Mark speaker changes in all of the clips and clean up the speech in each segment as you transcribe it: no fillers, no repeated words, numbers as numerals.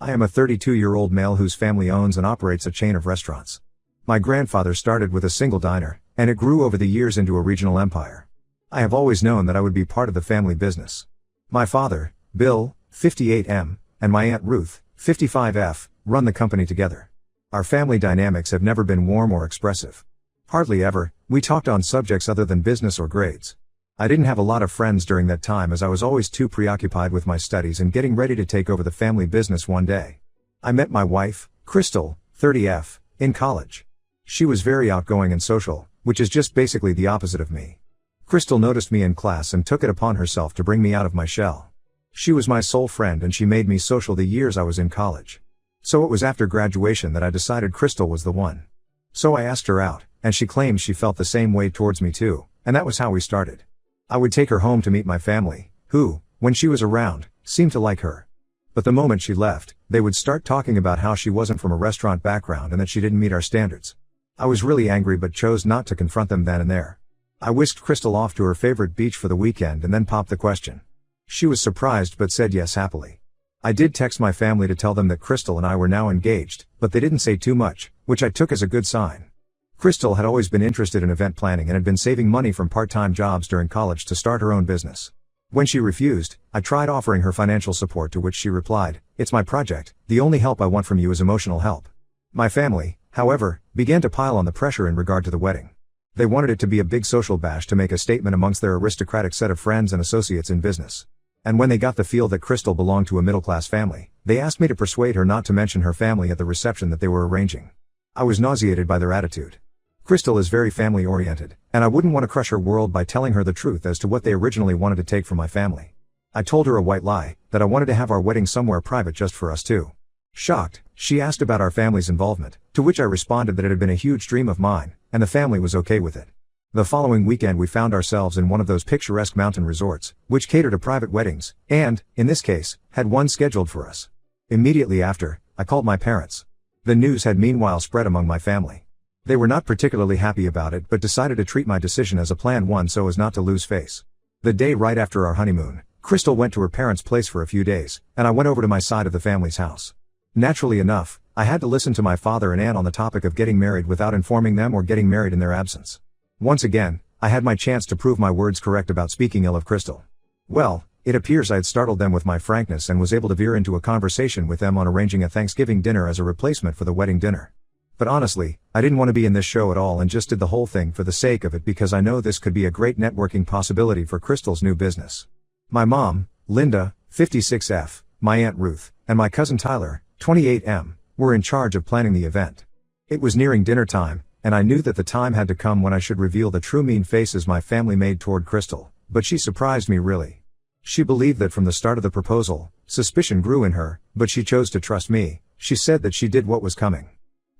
Speaker 1: I am a 32-year-old male whose family owns and operates a chain of restaurants. My grandfather started with a single diner, and it grew over the years into a regional empire. I have always known that I would be part of the family business. My father, Bill, 58M, and my Aunt Ruth, 55F, run the company together. Our family dynamics have never been warm or expressive. Hardly ever, we talked on subjects other than business or grades. I didn't have a lot of friends during that time as I was always too preoccupied with my studies and getting ready to take over the family business one day. I met my wife, Crystal, 30F, in college. She was very outgoing and social, which is just basically the opposite of me. Crystal noticed me in class and took it upon herself to bring me out of my shell. She was my sole friend and she made me social the years I was in college. So it was after graduation that I decided Crystal was the one. So I asked her out, and she claimed she felt the same way towards me too, and that was how we started. I would take her home to meet my family, who, when she was around, seemed to like her. But the moment she left, they would start talking about how she wasn't from a restaurant background and that she didn't meet our standards. I was really angry but chose not to confront them then and there. I whisked Crystal off to her favorite beach for the weekend and then popped the question. She was surprised but said yes happily. I did text my family to tell them that Crystal and I were now engaged, but they didn't say too much, which I took as a good sign. Crystal had always been interested in event planning and had been saving money from part-time jobs during college to start her own business. When she refused, I tried offering her financial support, to which she replied, "It's my project, the only help I want from you is emotional help." My family, however, began to pile on the pressure in regard to the wedding. They wanted it to be a big social bash to make a statement amongst their aristocratic set of friends and associates in business. And when they got the feel that Crystal belonged to a middle-class family, they asked me to persuade her not to mention her family at the reception that they were arranging. I was nauseated by their attitude. Crystal is very family-oriented, and I wouldn't want to crush her world by telling her the truth as to what they originally wanted to take from my family. I told her a white lie, that I wanted to have our wedding somewhere private just for us two. Shocked, she asked about our family's involvement, to which I responded that it had been a huge dream of mine, and the family was okay with it. The following weekend we found ourselves in one of those picturesque mountain resorts, which cater to private weddings, and, in this case, had one scheduled for us. Immediately after, I called my parents. The news had meanwhile spread among my family. They were not particularly happy about it but decided to treat my decision as a planned one so as not to lose face. The day right after our honeymoon, Crystal went to her parents' place for a few days, and I went over to my side of the family's house. Naturally enough, I had to listen to my father and aunt on the topic of getting married without informing them or getting married in their absence. Once again, I had my chance to prove my words correct about speaking ill of Crystal. Well, it appears I had startled them with my frankness and was able to veer into a conversation with them on arranging a Thanksgiving dinner as a replacement for the wedding dinner. But honestly, I didn't want to be in this show at all and just did the whole thing for the sake of it because I know this could be a great networking possibility for Crystal's new business. My mom, Linda, 56F, my Aunt Ruth, and my cousin Tyler, 28M, were in charge of planning the event. It was nearing dinner time, and I knew that the time had to come when I should reveal the true mean faces my family made toward Crystal, but she surprised me really. She believed that from the start of the proposal, suspicion grew in her, but she chose to trust me. She said that she did what was coming.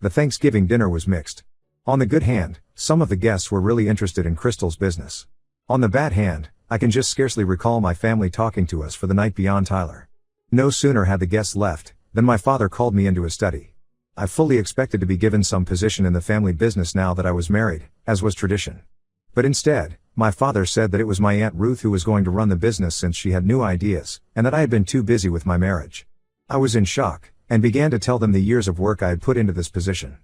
Speaker 1: The Thanksgiving dinner was mixed. On the good hand, some of the guests were really interested in Crystal's business. On the bad hand, I can just scarcely recall my family talking to us for the night beyond Tyler. No sooner had the guests left, than my father called me into his study. I fully expected to be given some position in the family business now that I was married, as was tradition. But instead, my father said that it was my Aunt Ruth who was going to run the business since she had new ideas, and that I had been too busy with my marriage. I was in shock, and began to tell them the years of work I had put into this position.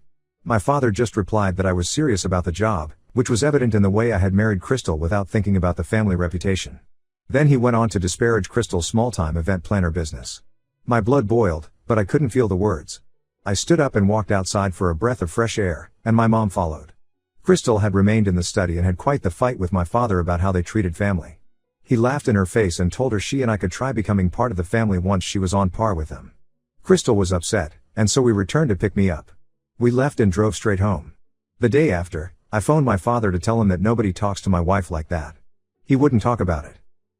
Speaker 1: My father just replied that I was serious about the job, which was evident in the way I had married Crystal without thinking about the family reputation. Then he went on to disparage Crystal's small-time event planner business. My blood boiled, but I couldn't feel the words. I stood up and walked outside for a breath of fresh air, and my mom followed. Crystal had remained in the study and had quite the fight with my father about how they treated family. He laughed in her face and told her she and I could try becoming part of the family once she was on par with them. Crystal was upset, and so we returned to pick me up. We left and drove straight home. The day after, I phoned my father to tell him that nobody talks to my wife like that. He wouldn't talk about it.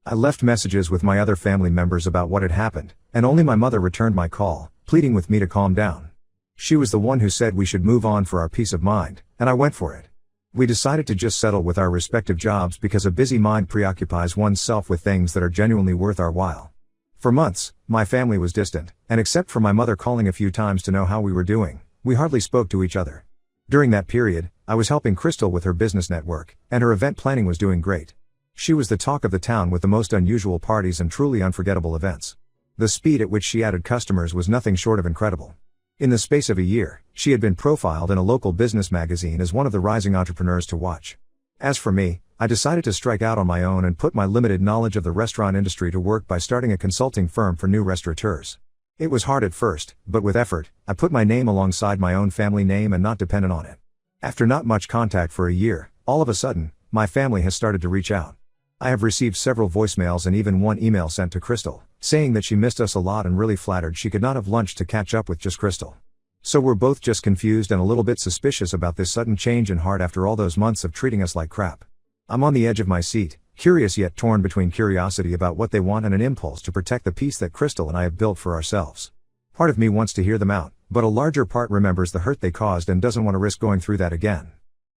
Speaker 1: I left messages with my other family members about what had happened, and only my mother returned my call, pleading with me to calm down. She was the one who said we should move on for our peace of mind, and I went for it. We decided to just settle with our respective jobs because a busy mind preoccupies oneself with things that are genuinely worth our while. For months, my family was distant, and except for my mother calling a few times to know how we were doing, we hardly spoke to each other. During that period, I was helping Crystal with her business network, and her event planning was doing great. She was the talk of the town with the most unusual parties and truly unforgettable events. The speed at which she added customers was nothing short of incredible. In the space of a year, she had been profiled in a local business magazine as one of the rising entrepreneurs to watch. As for me, I decided to strike out on my own and put my limited knowledge of the restaurant industry to work by starting a consulting firm for new restaurateurs. It was hard at first, but with effort, I put my name alongside my own family name and not dependent on it. After not much contact for a year, all of a sudden, my family has started to reach out. I have received several voicemails and even one email sent to Crystal, saying that she missed us a lot and really flattered she could not have lunch to catch up with just Crystal. So we're both just confused and a little bit suspicious about this sudden change in heart after all those months of treating us like crap. I'm on the edge of my seat, curious yet torn between curiosity about what they want and an impulse to protect the peace that Crystal and I have built for ourselves. Part of me wants to hear them out, but a larger part remembers the hurt they caused and doesn't want to risk going through that again.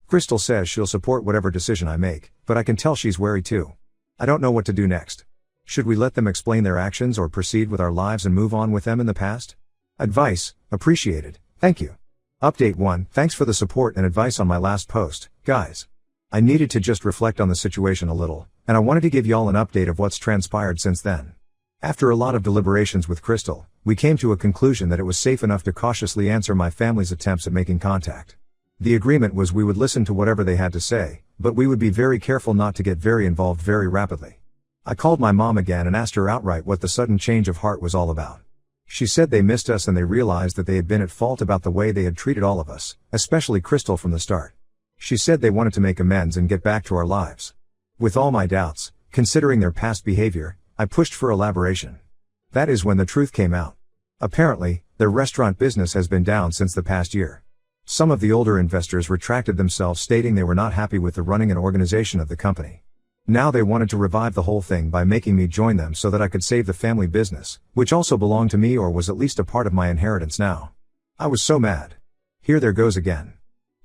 Speaker 1: Crystal says she'll support whatever decision I make, but I can tell she's wary too. I don't know what to do next. Should we let them explain their actions or proceed with our lives and move on with them in the past? Advice, appreciated, thank you. Update 1, thanks for the support and advice on my last post, guys. I needed to just reflect on the situation a little, and I wanted to give y'all an update of what's transpired since then. After a lot of deliberations with Crystal, we came to a conclusion that it was safe enough to cautiously answer my family's attempts at making contact. The agreement was we would listen to whatever they had to say, but we would be very careful not to get very involved very rapidly. I called my mom again and asked her outright what the sudden change of heart was all about. She said they missed us and they realized that they had been at fault about the way they had treated all of us, especially Crystal from the start. She said they wanted to make amends and get back to our lives. With all my doubts, considering their past behavior, I pushed for elaboration. That is when the truth came out. Apparently, their restaurant business has been down since the past year. Some of the older investors retracted themselves, stating they were not happy with the running and organization of the company. Now they wanted to revive the whole thing by making me join them so that I could save the family business, which also belonged to me or was at least a part of my inheritance now. I was so mad. Here there goes again.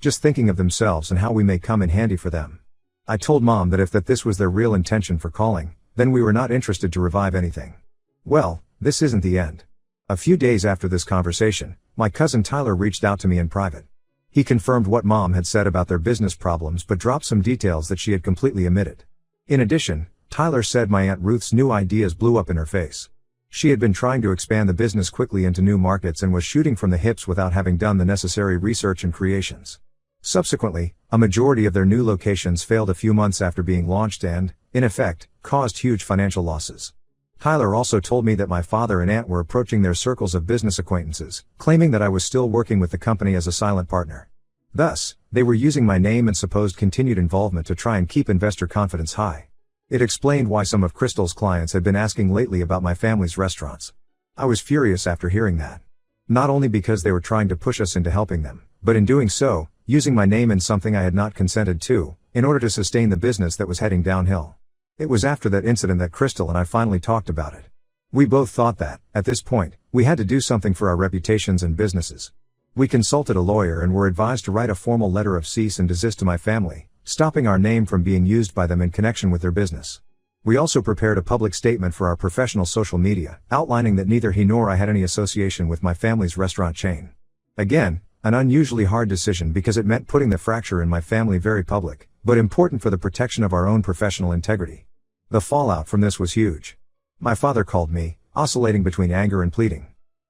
Speaker 1: Just thinking of themselves and how we may come in handy for them. I told Mom that if this was their real intention for calling, then we were not interested to revive anything. Well, this isn't the end. A few days after this conversation, my cousin Tyler reached out to me in private. He confirmed what Mom had said about their business problems but dropped some details that she had completely omitted. In addition, Tyler said my Aunt Ruth's new ideas blew up in her face. She had been trying to expand the business quickly into new markets and was shooting from the hips without having done the necessary research and creations. Subsequently, a majority of their new locations failed a few months after being launched and, in effect, caused huge financial losses. Tyler also told me that my father and aunt were approaching their circles of business acquaintances, claiming that I was still working with the company as a silent partner. Thus, they were using my name and supposed continued involvement to try and keep investor confidence high. It explained why some of Crystal's clients had been asking lately about my family's restaurants. I was furious after hearing that. Not only because they were trying to push us into helping them, but in doing so, using my name in something I had not consented to, in order to sustain the business that was heading downhill. It was after that incident that Crystal and I finally talked about it. We both thought that, at this point, we had to do something for our reputations and businesses. We consulted a lawyer and were advised to write a formal letter of cease and desist to my family, stopping our name from being used by them in connection with their business. We also prepared a public statement for our professional social media, outlining that neither he nor I had any association with my family's restaurant chain. Again, an unusually hard decision because it meant putting the fracture in my family very public, but important for the protection of our own professional integrity. The fallout from this was huge. My father called me, oscillating between anger and pleading.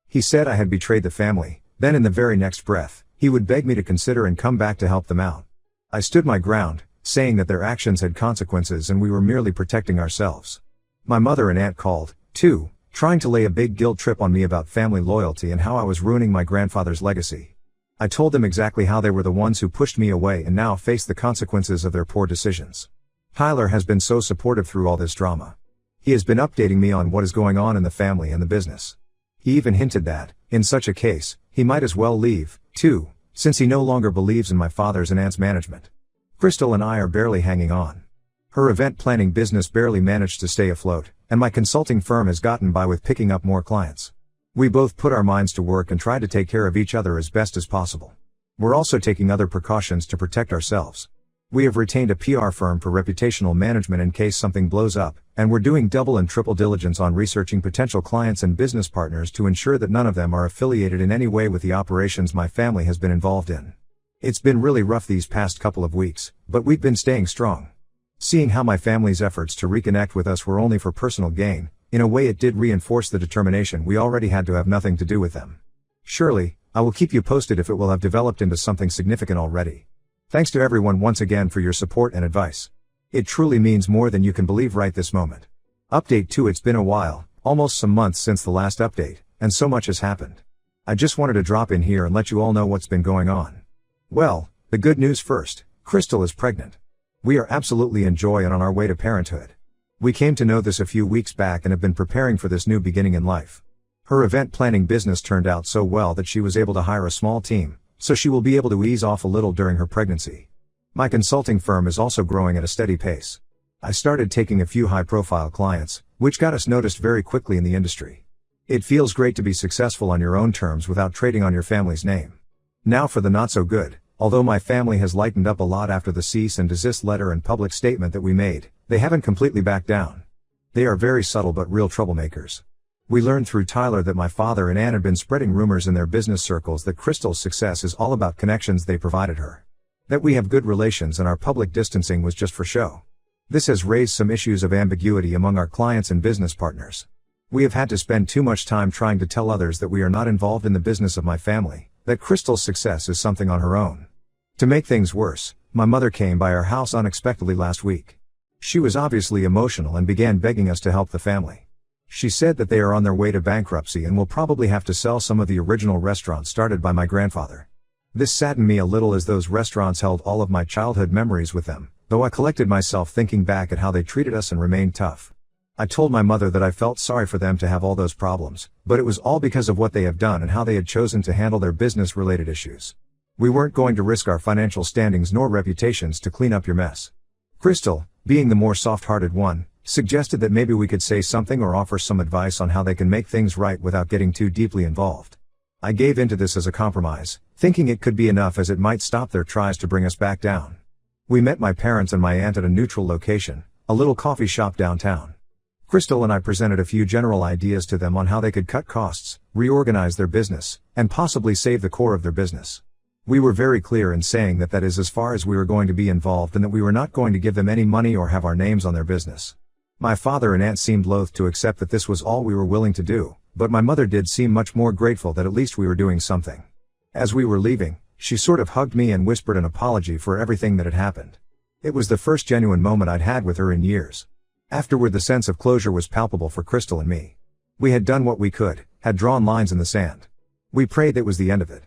Speaker 1: He said I had betrayed the family, then in the very next breath, he would beg me to consider and come back to help them out. I stood my ground, saying that their actions had consequences and we were merely protecting ourselves. My mother and aunt called, too, trying to lay a big guilt trip on me about family loyalty and how I was ruining my grandfather's legacy. I told them exactly how they were the ones who pushed me away and now faced the consequences of their poor decisions. Tyler has been so supportive through all this drama. He has been updating me on what is going on in the family and the business. He even hinted that, in such a case, he might as well leave, too, since he no longer believes in my father's and aunt's management. Crystal and I are barely hanging on. Her event planning business barely managed to stay afloat, and my consulting firm has gotten by with picking up more clients. We both put our minds to work and tried to take care of each other as best as possible. We're also taking other precautions to protect ourselves. We have retained a PR firm for reputational management in case something blows up, and we're doing double and triple diligence on researching potential clients and business partners to ensure that none of them are affiliated in any way with the operations my family has been involved in. It's been really rough these past couple of weeks, but we've been staying strong. Seeing how my family's efforts to reconnect with us were only for personal gain, In a way it did reinforce the determination we already had to have nothing to do with them. Surely, I will keep you posted if it will have developed into something significant already. Thanks to everyone once again for your support and advice. It truly means more than you can believe right this moment. Update 2. It's been a while, almost some months since the last update, and so much has happened. I just wanted to drop in here and let you all know what's been going on. Well, the good news first, Crystal is pregnant. We are absolutely in joy and on our way to parenthood. We came to know this a few weeks back and have been preparing for this new beginning in life. Her event planning business turned out so well that she was able to hire a small team, so she will be able to ease off a little during her pregnancy. My consulting firm is also growing at a steady pace. I started taking a few high-profile clients, which got us noticed very quickly in the industry. It feels great to be successful on your own terms without trading on your family's name. Now for the not so good. Although my family has lightened up a lot after the cease and desist letter and public statement that we made, they haven't completely backed down. They are very subtle but real troublemakers. We learned through Tyler that my father and Ann had been spreading rumors in their business circles that Crystal's success is all about connections they provided her. That we have good relations and our public distancing was just for show. This has raised some issues of ambiguity among our clients and business partners. We have had to spend too much time trying to tell others that we are not involved in the business of my family, that Crystal's success is something on her own. To make things worse, my mother came by our house unexpectedly last week. She was obviously emotional and began begging us to help the family. She said that they are on their way to bankruptcy and will probably have to sell some of the original restaurants started by my grandfather. This saddened me a little as those restaurants held all of my childhood memories with them, though I collected myself thinking back at how they treated us and remained tough. I told my mother that I felt sorry for them to have all those problems, but it was all because of what they have done and how they had chosen to handle their business-related issues. We weren't going to risk our financial standings nor reputations to clean up your mess. Crystal, being the more soft-hearted one, suggested that maybe we could say something or offer some advice on how they can make things right without getting too deeply involved. I gave into this as a compromise, thinking it could be enough as it might stop their tries to bring us back down. We met my parents and my aunt at a neutral location, a little coffee shop downtown. Crystal and I presented a few general ideas to them on how they could cut costs, reorganize their business, and possibly save the core of their business. We were very clear in saying that is as far as we were going to be involved and that we were not going to give them any money or have our names on their business. My father and aunt seemed loath to accept that this was all we were willing to do, but my mother did seem much more grateful that at least we were doing something. As we were leaving, she sort of hugged me and whispered an apology for everything that had happened. It was the first genuine moment I'd had with her in years. Afterward, the sense of closure was palpable for Crystal and me. We had done what we could, had drawn lines in the sand. We prayed that was the end of it.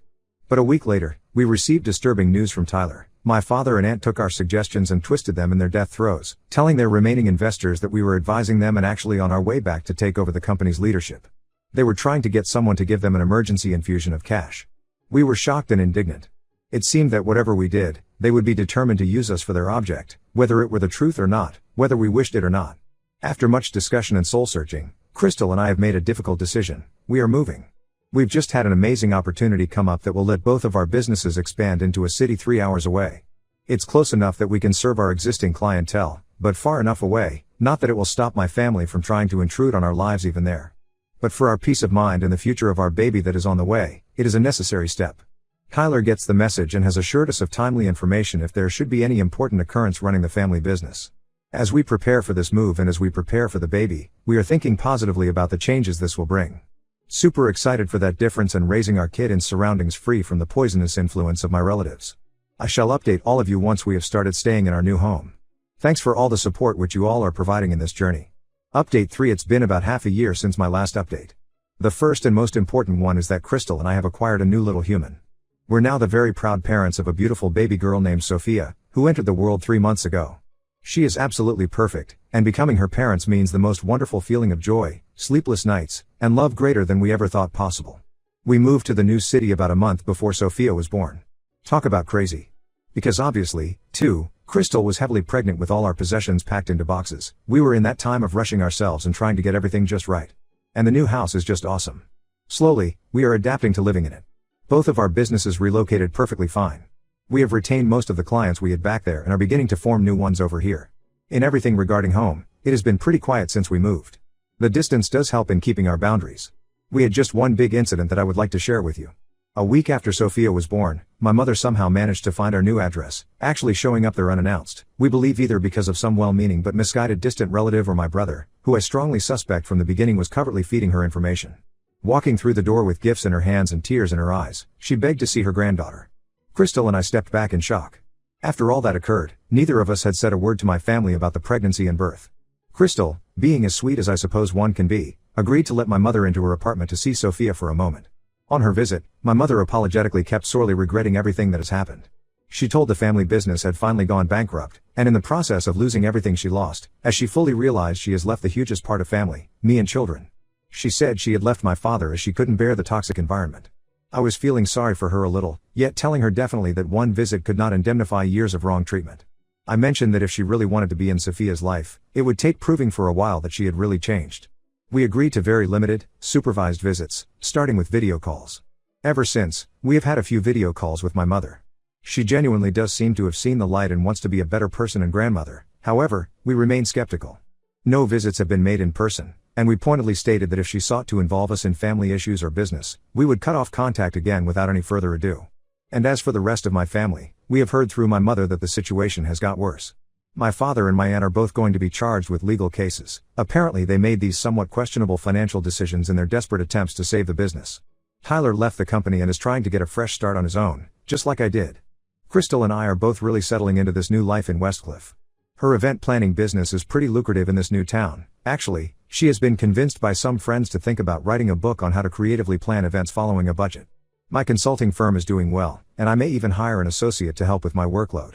Speaker 1: But a week later, we received disturbing news from Tyler. My father and aunt took our suggestions and twisted them in their death throes, telling their remaining investors that we were advising them and actually on our way back to take over the company's leadership. They were trying to get someone to give them an emergency infusion of cash. We were shocked and indignant. It seemed that whatever we did, they would be determined to use us for their object, whether it were the truth or not, whether we wished it or not. After much discussion and soul-searching, Crystal and I have made a difficult decision. We are moving. We've just had an amazing opportunity come up that will let both of our businesses expand into a city 3 hours away. It's close enough that we can serve our existing clientele, but far enough away, not that it will stop my family from trying to intrude on our lives even there. But for our peace of mind and the future of our baby that is on the way, it is a necessary step. Tyler gets the message and has assured us of timely information if there should be any important occurrence running the family business. As we prepare for this move and as we prepare for the baby, we are thinking positively about the changes this will bring. Super excited for that difference and raising our kid in surroundings free from the poisonous influence of my relatives. I shall update all of you once we have started staying in our new home. Thanks for all the support which you all are providing in this journey. Update 3. It's been about half a year since my last update. The first and most important one is that Crystal and I have acquired a new little human. We're now the very proud parents of a beautiful baby girl named Sophia, who entered the world 3 months ago. She is absolutely perfect, and becoming her parents means the most wonderful feeling of joy, sleepless nights, and love greater than we ever thought possible. We moved to the new city about a month before Sophia was born. Talk about crazy. Because obviously, too, Crystal was heavily pregnant with all our possessions packed into boxes. We were in that time of rushing ourselves and trying to get everything just right. And the new house is just awesome. Slowly, we are adapting to living in it. Both of our businesses relocated perfectly fine. We have retained most of the clients we had back there and are beginning to form new ones over here. In everything regarding home, it has been pretty quiet since we moved. The distance does help in keeping our boundaries. We had just one big incident that I would like to share with you. A week after Sophia was born, my mother somehow managed to find our new address, actually showing up there unannounced. We believe either because of some well-meaning but misguided distant relative or my brother, who I strongly suspect from the beginning was covertly feeding her information. Walking through the door with gifts in her hands and tears in her eyes, she begged to see her granddaughter. Crystal and I stepped back in shock. After all that occurred, neither of us had said a word to my family about the pregnancy and birth. Crystal, being as sweet as I suppose one can be, agreed to let my mother into her apartment to see Sophia for a moment. On her visit, my mother apologetically kept sorely regretting everything that has happened. She told the family business had finally gone bankrupt, and in the process of losing everything she lost, as she fully realized she has left the hugest part of family, me and children. She said she had left my father as she couldn't bear the toxic environment. I was feeling sorry for her a little, yet telling her definitely that one visit could not indemnify years of wrong treatment. I mentioned that if she really wanted to be in Sophia's life, it would take proving for a while that she had really changed. We agreed to very limited, supervised visits, starting with video calls. Ever since, we have had a few video calls with my mother. She genuinely does seem to have seen the light and wants to be a better person and grandmother. However, we remain skeptical. No visits have been made in person, and we pointedly stated that if she sought to involve us in family issues or business, we would cut off contact again without any further ado. And as for the rest of my family, we have heard through my mother that the situation has got worse. My father and my aunt are both going to be charged with legal cases. Apparently they made these somewhat questionable financial decisions in their desperate attempts to save the business. Tyler left the company and is trying to get a fresh start on his own, just like I did. Crystal and I are both really settling into this new life in Westcliff. Her event planning business is pretty lucrative in this new town. Actually, she has been convinced by some friends to think about writing a book on how to creatively plan events following a budget. My consulting firm is doing well, and I may even hire an associate to help with my workload.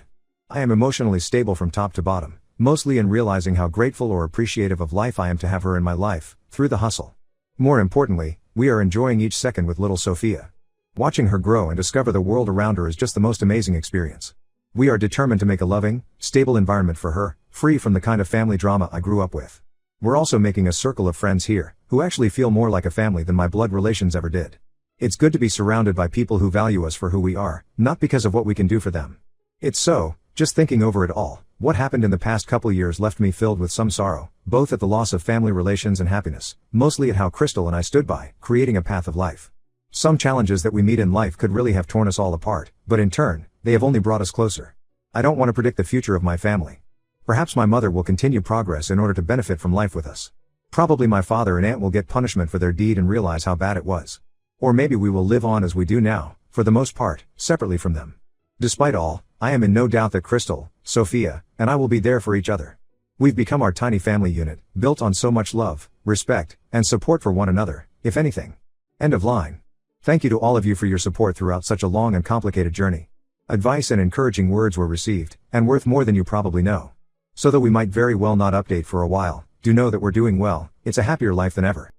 Speaker 1: I am emotionally stable from top to bottom, mostly in realizing how grateful or appreciative of life I am to have her in my life, through the hustle. More importantly, we are enjoying each second with little Sophia. Watching her grow and discover the world around her is just the most amazing experience. We are determined to make a loving, stable environment for her, free from the kind of family drama I grew up with. We're also making a circle of friends here, who actually feel more like a family than my blood relations ever did. It's good to be surrounded by people who value us for who we are, not because of what we can do for them. It's so, just thinking over it all, what happened in the past couple years left me filled with some sorrow, both at the loss of family relations and happiness, mostly at how Crystal and I stood by, creating a path of life. Some challenges that we meet in life could really have torn us all apart, but in turn, they have only brought us closer. I don't want to predict the future of my family. Perhaps my mother will continue progress in order to benefit from life with us. Probably my father and aunt will get punishment for their deed and realize how bad it was. Or maybe we will live on as we do now, for the most part, separately from them. Despite all, I am in no doubt that Crystal, Sophia, and I will be there for each other. We've become our tiny family unit, built on so much love, respect, and support for one another, if anything. End of line. Thank you to all of you for your support throughout such a long and complicated journey. Advice and encouraging words were received, and worth more than you probably know. So though we might very well not update for a while, do know that we're doing well. It's a happier life than ever.